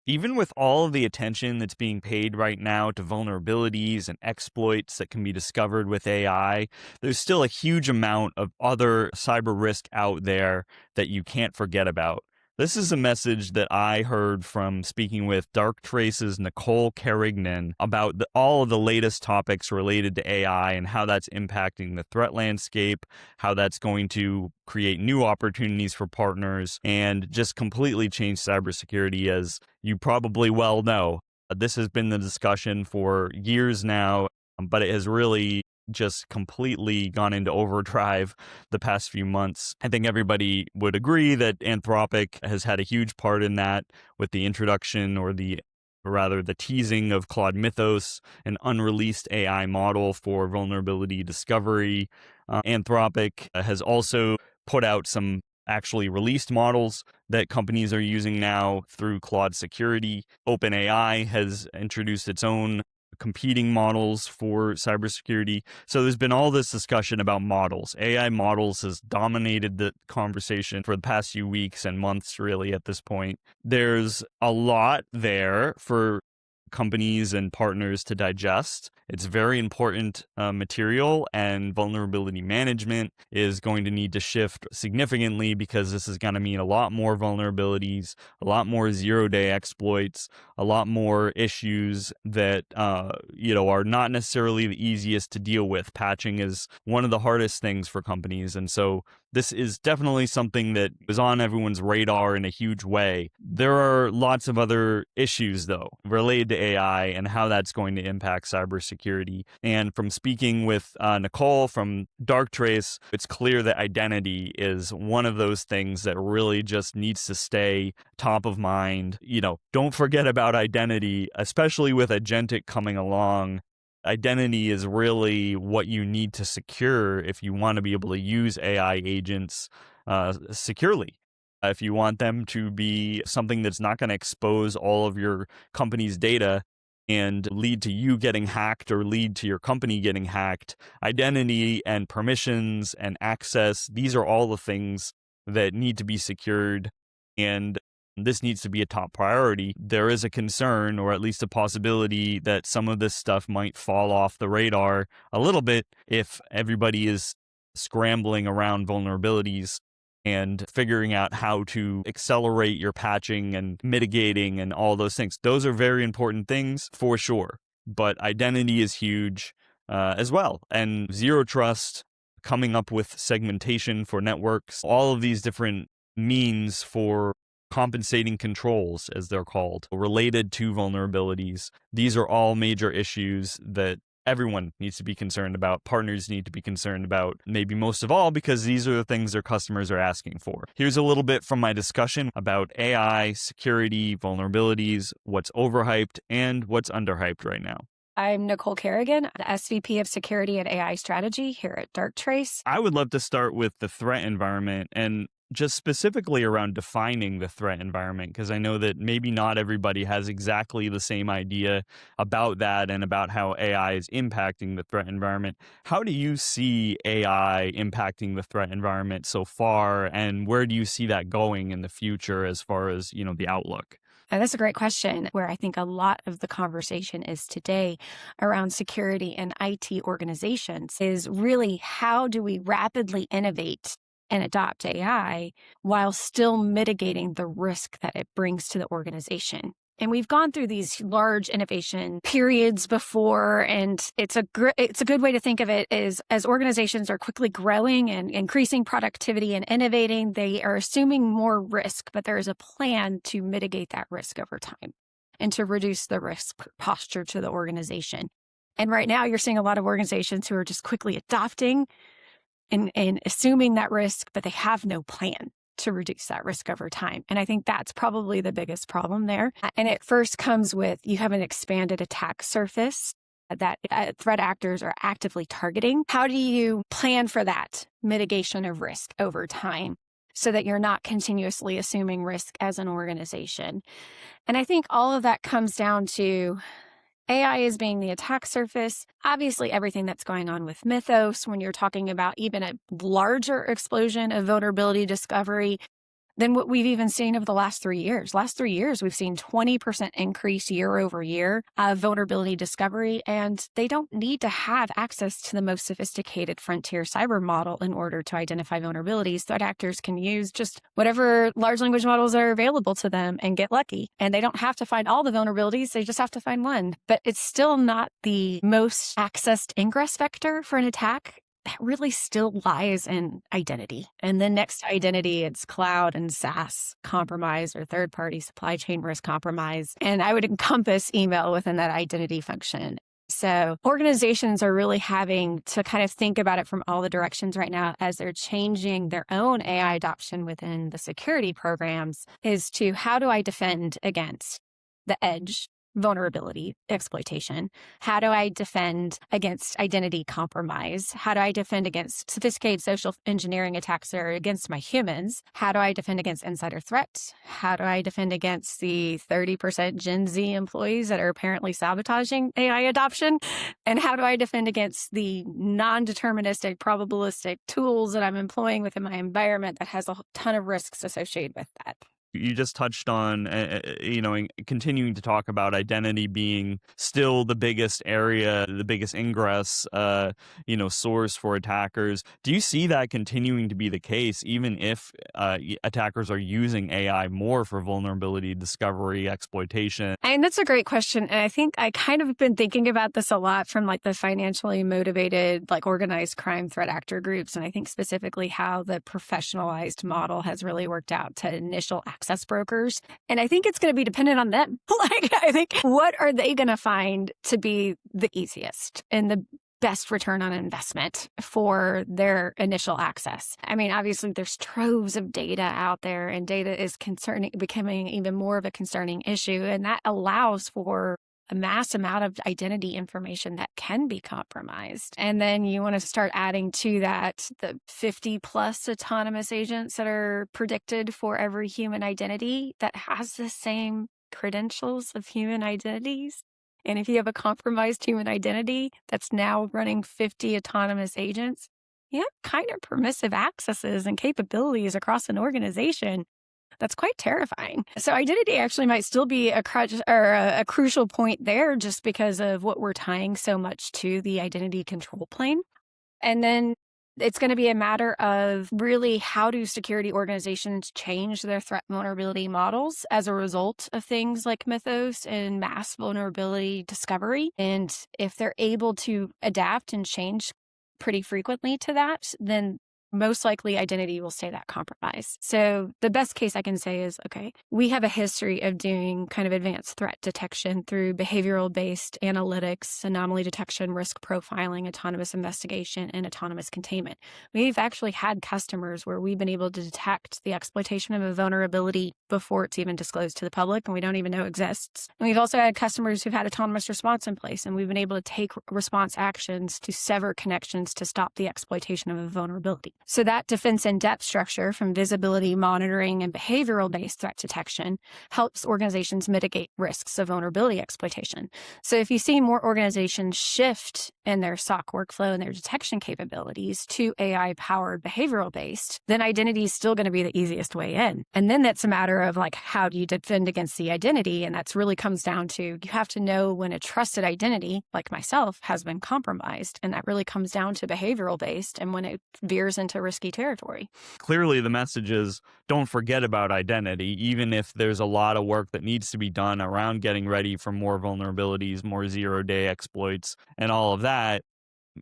Even with all of the attention that's being paid right now to vulnerabilities and exploits that can be discovered with AI, there's still a huge amount of other cyber risk out there that you can't forget about. This is a message that I heard from speaking with Darktrace's Nicole Carignan about all of the latest topics related to AI and how that's impacting the threat landscape, how that's going to create new opportunities for partners, and just completely change cybersecurity, as you probably well know. This has been the discussion for years now, but it has really just completely gone into overdrive the past few months. I think everybody would agree that Anthropic has had a huge part in that with the introduction or rather the teasing of Claude Mythos, an unreleased AI model for vulnerability discovery. Anthropic has also put out some actually released models that companies are using now through Claude Security. OpenAI has introduced its own competing models for cybersecurity. So there's been all this discussion about models. AI models has dominated the conversation for the past few weeks and months, really, at this point. There's a lot there for companies and partners to digest. It's very important material, and vulnerability management is going to need to shift significantly because this is going to mean a lot more vulnerabilities, a lot more zero-day exploits, a lot more issues that are not necessarily the easiest to deal with. Patching is one of the hardest things for companies, and so this is definitely something that is on everyone's radar in a huge way. There are lots of other issues, though, related to AI and how that's going to impact cybersecurity. And from speaking with Nicole from Darktrace, it's clear that identity is one of those things that really just needs to stay top of mind. Don't forget about identity, especially with agentic coming along. Identity is really what you need to secure if you want to be able to use AI agents securely. If you want them to be something that's not going to expose all of your company's data and lead to you getting hacked or lead to your company getting hacked, identity and permissions and access, these are all the things that need to be secured. And this needs to be a top priority. There is a concern, or at least a possibility, that some of this stuff might fall off the radar a little bit if everybody is scrambling around vulnerabilities and figuring out how to accelerate your patching and mitigating and all those things. Those are very important things for sure, but identity is huge as well. And zero trust, coming up with segmentation for networks, all of these different means for compensating controls, as they're called, related to vulnerabilities. These are all major issues that everyone needs to be concerned about. Partners need to be concerned about, maybe most of all, because these are the things their customers are asking for. Here's a little bit from my discussion about AI, security, vulnerabilities, what's overhyped and what's underhyped right now. I'm Nicole Carignan, the SVP of Security and AI Strategy here at Darktrace. I would love to start with the threat environment and just specifically around defining the threat environment, because I know that maybe not everybody has exactly the same idea about that and about how AI is impacting the threat environment. How do you see AI impacting the threat environment so far, and where do you see that going in the future as far as, the outlook? And that's a great question, where I think a lot of the conversation is today around security and IT organizations is really how do we rapidly innovate and adopt AI while still mitigating the risk that it brings to the organization. And we've gone through these large innovation periods before, and it's a good way to think of it is as organizations are quickly growing and increasing productivity and innovating, they are assuming more risk, but there is a plan to mitigate that risk over time and to reduce the risk posture to the organization. And right now you're seeing a lot of organizations who are just quickly adopting and assuming that risk, but they have no plan to reduce that risk over time. And I think that's probably the biggest problem there. And it first comes with you have an expanded attack surface that threat actors are actively targeting. How do you plan for that mitigation of risk over time so that you're not continuously assuming risk as an organization? And I think all of that comes down to AI as being the attack surface. Obviously, everything that's going on with Mythos, when you're talking about even a larger explosion of vulnerability discovery, than what we've even seen over the last 3 years. Last 3 years, we've seen 20% increase year over year of vulnerability discovery, and they don't need to have access to the most sophisticated frontier cyber model in order to identify vulnerabilities. Threat actors can use just whatever large language models are available to them and get lucky. And they don't have to find all the vulnerabilities, they just have to find one. But it's still not the most accessed ingress vector for an attack. That really still lies in identity. And then next to identity, it's cloud and SaaS compromise or third-party supply chain risk compromise. And I would encompass email within that identity function. So organizations are really having to kind of think about it from all the directions right now as they're changing their own AI adoption within the security programs is to how do I defend against the edge vulnerability exploitation? How do I defend against identity compromise? How do I defend against sophisticated social engineering attacks that are against my humans? How do I defend against insider threats? How do I defend against the 30% Gen Z employees that are apparently sabotaging AI adoption? And how do I defend against the non-deterministic, probabilistic tools that I'm employing within my environment that has a ton of risks associated with that? You just touched on, continuing to talk about identity being still the biggest area, the biggest ingress, source for attackers. Do you see that continuing to be the case, even if attackers are using AI more for vulnerability discovery, exploitation? And that's a great question. And I think I kind of been thinking about this a lot from like the financially motivated, like organized crime threat actor groups. And I think specifically how the professionalized model has really worked out to initial access brokers. And I think it's going to be dependent on them. I think what are they going to find to be the easiest and the best return on investment for their initial access? I mean, obviously there's troves of data out there, and data is becoming even more of a concerning issue. And that allows for a mass amount of identity information that can be compromised. And then you want to start adding to that the 50 plus autonomous agents that are predicted for every human identity that has the same credentials of human identities. And if you have a compromised human identity that's now running 50 autonomous agents, you have kind of permissive accesses and capabilities across an organization. That's quite terrifying. So identity actually might still be a crucial point there just because of what we're tying so much to the identity control plane. And then it's going to be a matter of really how do security organizations change their threat vulnerability models as a result of things like Mythos and mass vulnerability discovery. And if they're able to adapt and change pretty frequently to that, then most likely identity will stay that compromise. So the best case I can say is, okay, we have a history of doing kind of advanced threat detection through behavioral-based analytics, anomaly detection, risk profiling, autonomous investigation, and autonomous containment. We've actually had customers where we've been able to detect the exploitation of a vulnerability before it's even disclosed to the public and we don't even know exists. And we've also had customers who've had autonomous response in place, and we've been able to take response actions to sever connections to stop the exploitation of a vulnerability. So that defense in depth structure from visibility monitoring and behavioral-based threat detection helps organizations mitigate risks of vulnerability exploitation. So if you see more organizations shift in their SOC workflow and their detection capabilities to AI-powered behavioral-based, then identity is still going to be the easiest way in. And then that's a matter of like, how do you defend against the identity? And that's really comes down to, you have to know when a trusted identity, like myself, has been compromised. And that really comes down to behavioral-based and when it veers into risky territory. Clearly, the message is don't forget about identity, even if there's a lot of work that needs to be done around getting ready for more vulnerabilities, more zero-day exploits, and all of that.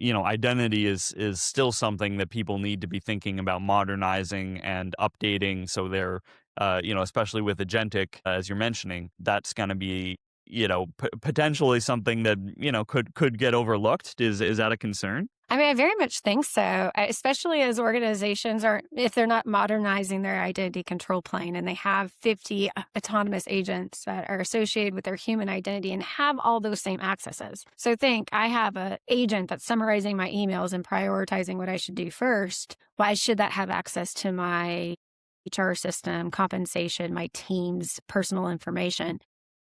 Identity is still something that people need to be thinking about modernizing and updating. So they're, especially with agentic, as you're mentioning, that's going to be, potentially something that, could get overlooked. Is that a concern? I mean, I very much think so, especially as organizations if they're not modernizing their identity control plane and they have 50 autonomous agents that are associated with their human identity and have all those same accesses. So I have an agent that's summarizing my emails and prioritizing what I should do first. Why should that have access to my HR system, compensation, my team's personal information?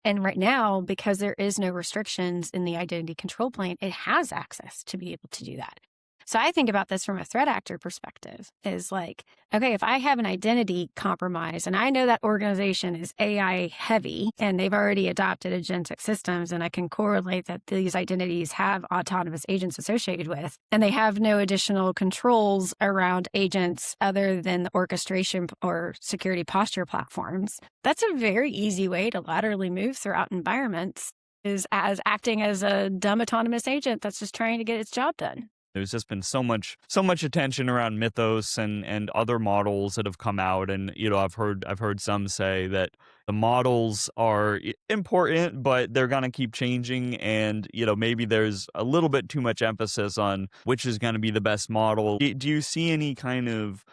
And right now, because there is no restrictions in the identity control plane, it has access to be able to do that. So I think about this from a threat actor perspective is like, okay, if I have an identity compromise and I know that organization is AI heavy and they've already adopted agentic systems, and I can correlate that these identities have autonomous agents associated with, and they have no additional controls around agents other than the orchestration or security posture platforms, that's a very easy way to laterally move throughout environments, is as acting as a dumb autonomous agent that's just trying to get its job done. There's just been so much attention around Mythos and other models that have come out, and I've heard some say that the models are important, but they're gonna keep changing, and maybe there's a little bit too much emphasis on which is gonna be the best model. Do you see any kind of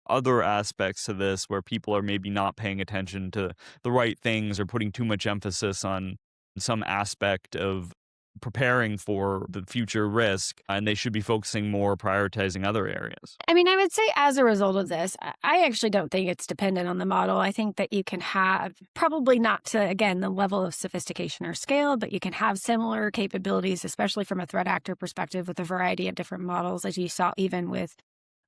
other aspects to this where people are maybe not paying attention to the right things or putting too much emphasis on some aspect of preparing for the future risk, and they should be focusing more prioritizing other areas? I mean, I would say as a result of this, I actually don't think it's dependent on the model. I think that you can have, probably not to, again, the level of sophistication or scale, but you can have similar capabilities, especially from a threat actor perspective, with a variety of different models, as you saw even with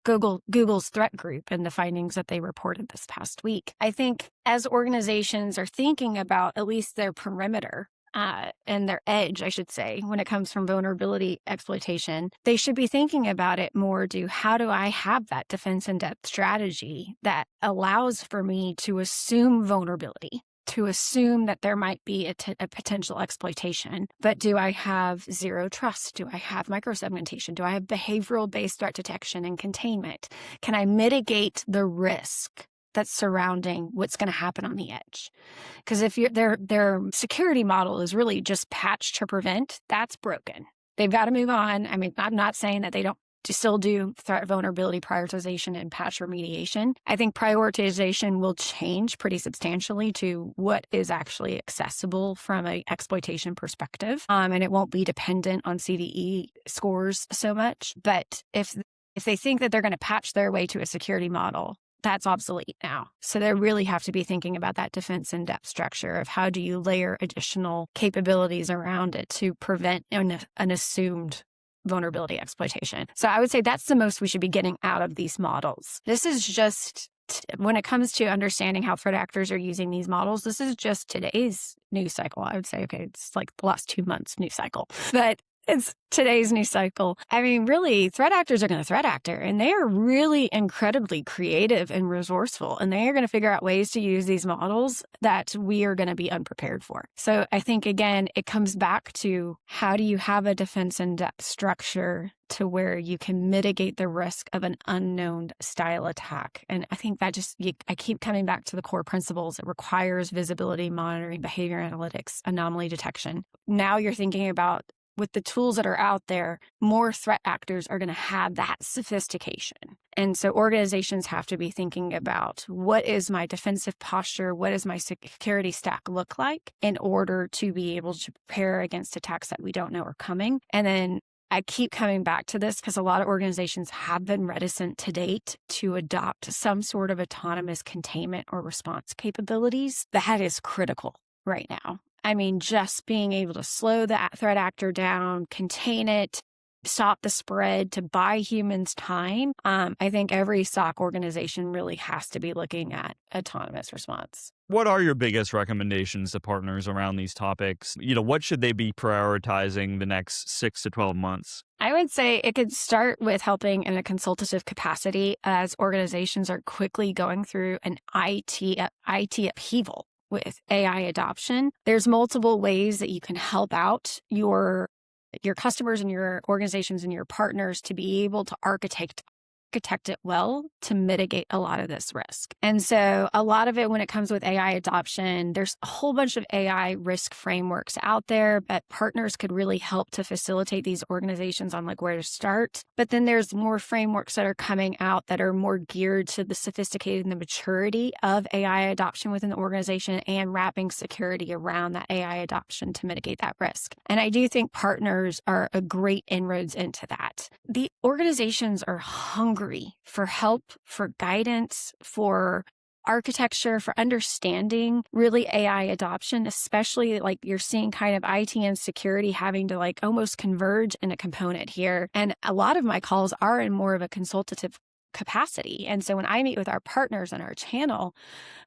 Google's threat group and the findings that they reported this past week. I think as organizations are thinking about at least their perimeter, and their edge, I should say, when it comes from vulnerability exploitation, they should be thinking about it more how do I have that defense in depth strategy that allows for me to assume vulnerability, to assume that there might be a potential exploitation, but do I have zero trust? Do I have microsegmentation? Do I have behavioral-based threat detection and containment? Can I mitigate the risk that's surrounding what's going to happen on the edge? Because if their security model is really just patch to prevent, that's broken. They've got to move on. I mean, I'm not saying that they don't still do threat vulnerability prioritization and patch remediation. I think prioritization will change pretty substantially to what is actually accessible from an exploitation perspective. And it won't be dependent on CVE scores so much. But if they think that they're going to patch their way to a security model, that's obsolete now. So they really have to be thinking about that defense in depth structure of how do you layer additional capabilities around it to prevent an assumed vulnerability exploitation. So I would say that's the most we should be getting out of these models. This is just, when it comes to understanding how threat actors are using these models, this is just today's news cycle. I would say, okay, it's like the last 2 months news cycle, but it's today's news cycle. I mean, really, threat actors are going to threat actor, and they are really incredibly creative and resourceful, and they are going to figure out ways to use these models that we are going to be unprepared for. So I think, again, it comes back to how do you have a defense in depth structure to where you can mitigate the risk of an unknown style attack. And I think that I keep coming back to the core principles. It requires visibility, monitoring, behavior analytics, anomaly detection. Now you're thinking about, with the tools that are out there, more threat actors are going to have that sophistication. And so organizations have to be thinking about, what is my defensive posture? What does my security stack look like in order to be able to prepare against attacks that we don't know are coming? And then I keep coming back to this because a lot of organizations have been reticent to date to adopt some sort of autonomous containment or response capabilities. That is critical right now. I mean, just being able to slow that threat actor down, contain it, stop the spread, to buy humans time. I think every SOC organization really has to be looking at autonomous response. What are your biggest recommendations to partners around these topics? What should they be prioritizing the next 6 to 12 months? I would say it could start with helping in a consultative capacity as organizations are quickly going through an IT upheaval with AI adoption. There's multiple ways that you can help out your customers and your organizations and your partners to be able to architect it well to mitigate a lot of this risk. And so a lot of it, when it comes with AI adoption, there's a whole bunch of AI risk frameworks out there, but partners could really help to facilitate these organizations on like where to start. But then there's more frameworks that are coming out that are more geared to the sophisticated and the maturity of AI adoption within the organization and wrapping security around that AI adoption to mitigate that risk. And I do think partners are a great inroads into that. The organizations are hungry for help, for guidance, for architecture, for understanding really AI adoption, especially like you're seeing kind of IT and security having to like almost converge in a component here. And a lot of my calls are in more of a consultative capacity. And so when I meet with our partners on our channel,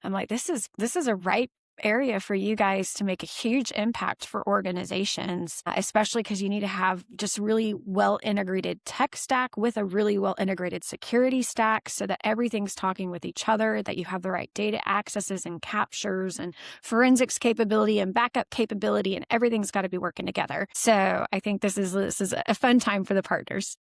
I'm like, this is a ripe area for you guys to make a huge impact for organizations, especially because you need to have just really well integrated tech stack with a really well integrated security stack so that everything's talking with each other, that you have the right data accesses and captures and forensics capability and backup capability, and everything's got to be working together. So I think this is a fun time for the partners.